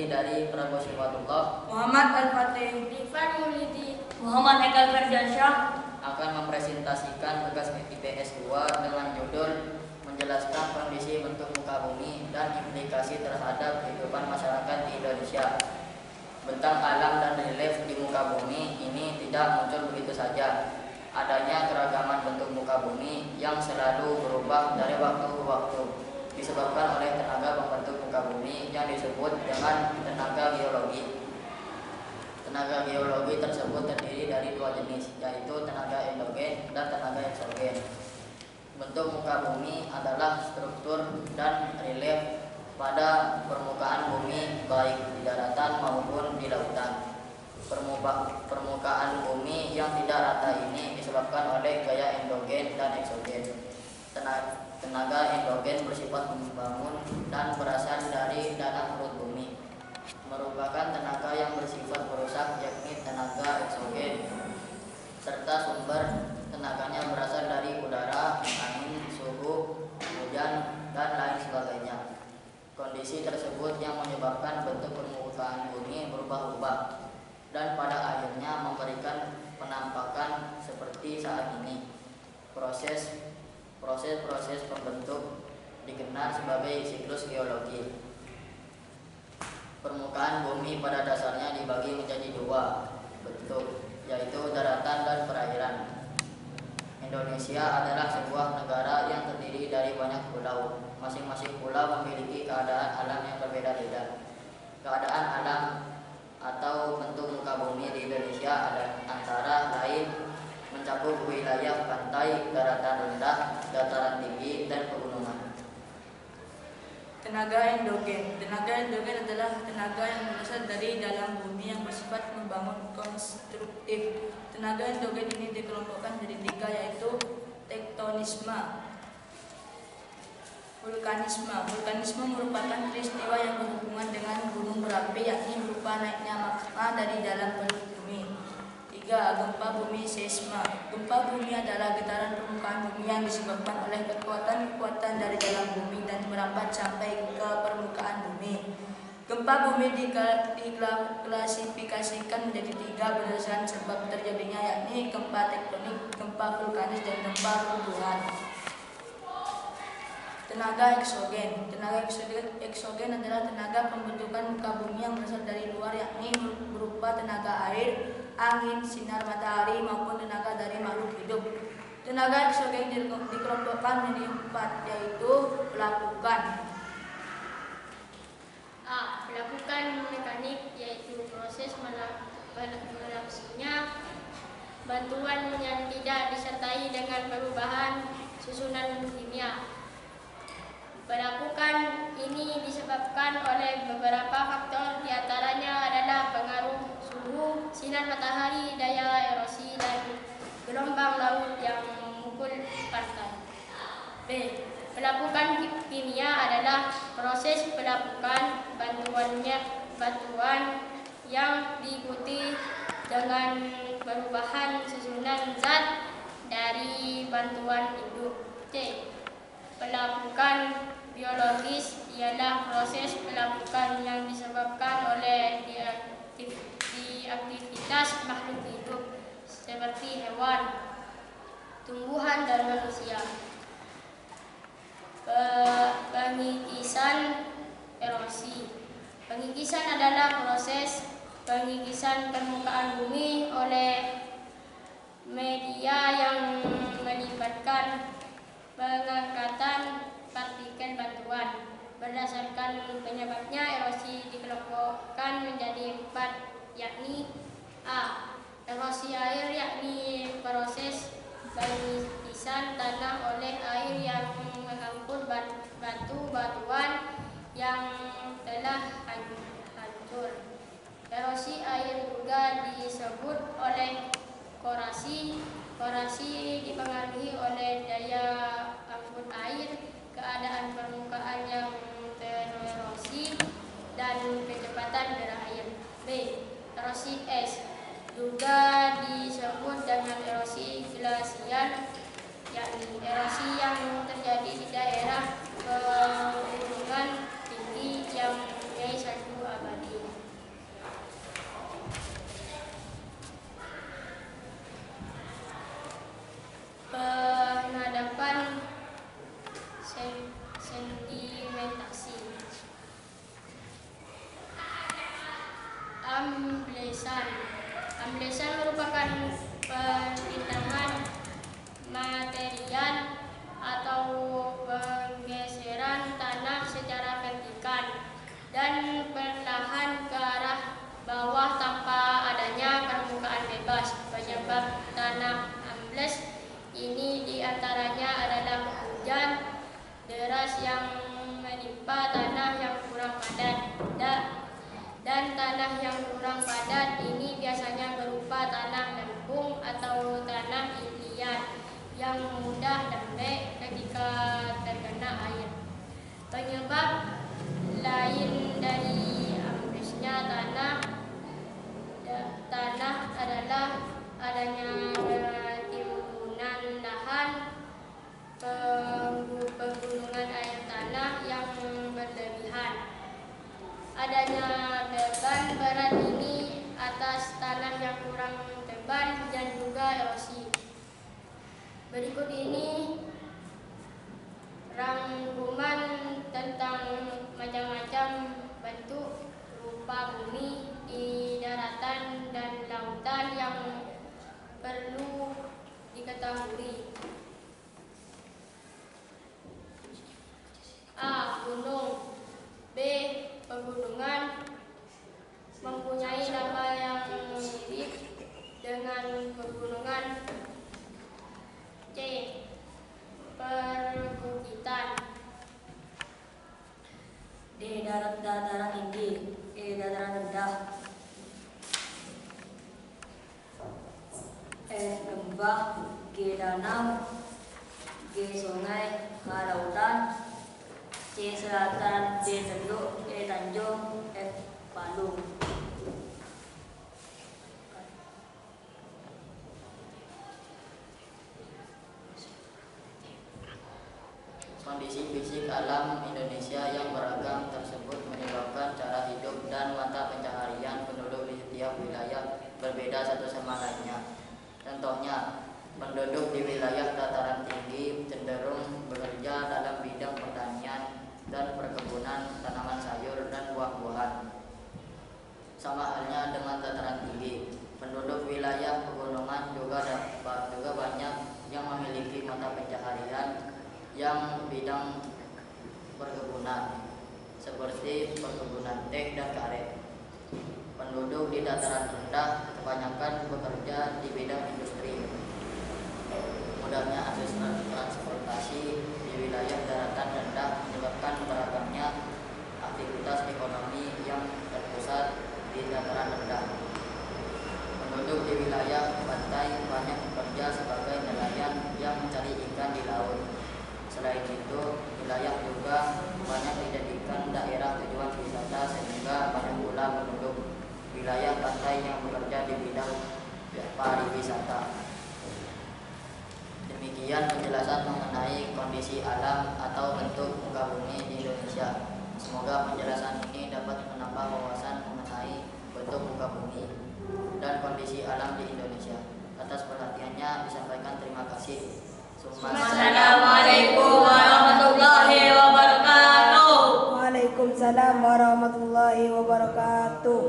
terdiri dari Prabowo Sifatullah, Muhammad Al-Fatih, Rifan Maulidi, Muhammad Ekal Ferdiansyah akan mempresentasikan tugas IPS 2 dengan judul menjelaskan kondisi bentuk muka bumi dan implikasi terhadap kehidupan masyarakat di Indonesia. Bentang alam dan relief di muka bumi ini tidak muncul begitu saja. Adanya keragaman bentuk muka bumi yang selalu berubah dari waktu ke waktu disebabkan oleh tenaga pembentuk muka bumi yang disebut dengan tenaga geologi. Tenaga geologi tersebut terdiri dari dua jenis, yaitu tenaga endogen dan tenaga eksogen. Bentuk muka bumi adalah struktur dan relief pada permukaan bumi baik di daratan maupun di lautan. Permukaan bumi yang tidak rata ini disebabkan oleh gaya endogen dan eksogen. Tenaga endogen bersifat membangun dan berasal dari dalam perut bumi, merupakan tenaga yang bersifat merusak, yakni tenaga eksogen, serta sumber tenaganya berasal dari udara, angin, suhu, hujan, dan lain sebagainya. Kondisi tersebut yang menyebabkan bentuk permukaan bumi berubah-ubah dan pada akhirnya memberikan penampakan seperti saat ini. Proses pembentuk dikenal sebagai siklus geologi. Permukaan bumi pada dasarnya dibagi menjadi dua bentuk, yaitu daratan dan perairan. Indonesia adalah sebuah negara yang terdiri dari banyak pulau. Masing-masing pulau memiliki keadaan alam yang berbeda-beda. Keadaan alam atau bentuk muka bumi di Indonesia ada antara lain mencakup wilayah pantai, daratan rendah, dataran tinggi, dan pegunungan. tenaga endogen. Tenaga endogen adalah tenaga yang berasal dari dalam bumi yang bersifat membangun konstruktif. Tenaga endogen ini dikelompokkan menjadi tiga, yaitu tektonisme, vulkanisme merupakan peristiwa yang berhubungan dengan gunung berapi, yakni berupa naiknya magma dari dalam perut bumi. 3. Gempa bumi seisme. Gempa bumi adalah getaran permukaan bumi yang disebabkan oleh kekuatan dari dalam bumi dan merambat sampai ke permukaan bumi. Gempa bumi diklasifikasikan menjadi 3 berdasarkan sebab terjadinya, yakni gempa tektonik, gempa vulkanis, dan gempa runtuhan. Tenaga eksogen. Tenaga eksogen adalah tenaga pembentukan muka bumi yang berasal dari luar, yakni berupa tenaga air, angin, sinar matahari, maupun tenaga dari makhluk hidup. Tenaga eksogen dikelompokkan menjadi 4, yaitu pelapukan. A. Pelapukan mekanik, yaitu proses berlangsungnya bantuan yang tidak disertai dengan perubahan susunan kimia. Pelapukan ini disebabkan oleh beberapa faktor, diantaranya adalah pengaruh suhu, sinar matahari, daya erosi, dan gelombang laut yang memukul pantai. B. Pelapukan kimia adalah proses pelapukan batuan yang diikuti dengan perubahan susunan zat dari batuan induk. C. Pelapukan biologis ialah proses pelapukan yang disebabkan oleh aktivitas makhluk hidup seperti hewan, tumbuhan, dan manusia. Pengikisan erosi. Pengikisan adalah proses pengikisan permukaan bumi oleh media yang melibatkan pengangkatan partikel batuan. Berdasarkan penyebabnya, erosi dikelompokkan menjadi 4, yakni A. Erosi air, yakni proses pengikisan tanah oleh air yang mengangkut batu-batuan yang telah hancur. Erosi air juga disebut oleh korasi. Korasi dipengaruhi oleh daya angkut air, keadaan permukaan yang tererosi, dan kecepatan gerak air. B. Erosi es juga disebut dengan erosi glasial, yakni erosi yang terjadi di daerah pegunungan tinggi yang mempunyai salju abadi. Amblesan. Amblesan merupakan perpindahan material atau penggeseran tanah secara vertikal dan perlahan ke arah bawah tanpa adanya permukaan bebas. Penyebab tanah ambles ini diantaranya adalah hujan deras yang menimpa tanah yang kurang padat dan tanah yang kurang padat ini biasanya berupa tanah lempung atau tanah liat yang mudah lembek ketika terkena air. Penyebab lain dari amblesnya tanah adalah adanya timbunan lahan, penggunungan air tanah yang berlebihan, adanya beban berat ini atas tanah yang kurang tebal dan juga erosi. Berikut ini rangkuman tentang macam-macam bentuk rupa bumi di daratan dan lautan yang perlu diketahui. A. Gunung. B. Pegunungan mempunyai nama yang mirip dengan pegunungan. C. Perbukitan. D. Dataran tinggi. E. Dataran rendah. F. Lembah. G. Danau. G. Sungai. H. Lautan. C. Selatan. D. Tenduk. E. Tanjung. F. Palung. Kondisi fisik alam Indonesia yang beragam tersebut menyebabkan cara hidup dan mata pencaharian penduduk di setiap wilayah berbeda satu sama lainnya. Contohnya, penduduk di wilayah dataran tinggi cenderung bekerja dalam bidang pertanian dan perkebunan tanaman sayur dan buah-buahan. Sama halnya dengan dataran tinggi, penduduk wilayah pegunungan juga banyak yang memiliki mata pencaharian yang bidang perkebunan seperti perkebunan teh dan karet. Penduduk di dataran rendah kebanyakan bekerja di bidang industri. Mudahnya akses transportasi di wilayah daratan rendah menyebabkan beragamnya aktivitas ekonomi yang terpusat di dataran rendah. Penduduk di wilayah pantai banyak bekerja sebagai nelayan yang mencari ikan di laut. Selain itu, wilayah juga banyak dijadikan daerah tujuan wisata sehingga banyak pula penduduk wilayah pantai yang bekerja di bidang pariwisata. Demikian penjelasan mengenai kondisi alam atau bentuk muka bumi di Indonesia. Semoga penjelasan ini dapat menambah wawasan mengenai bentuk muka bumi dan kondisi alam di Indonesia. Atas perhatiannya disampaikan terima kasih. Assalamualaikum warahmatullahi wabarakatuh. Waalaikumsalam warahmatullahi wabarakatuh.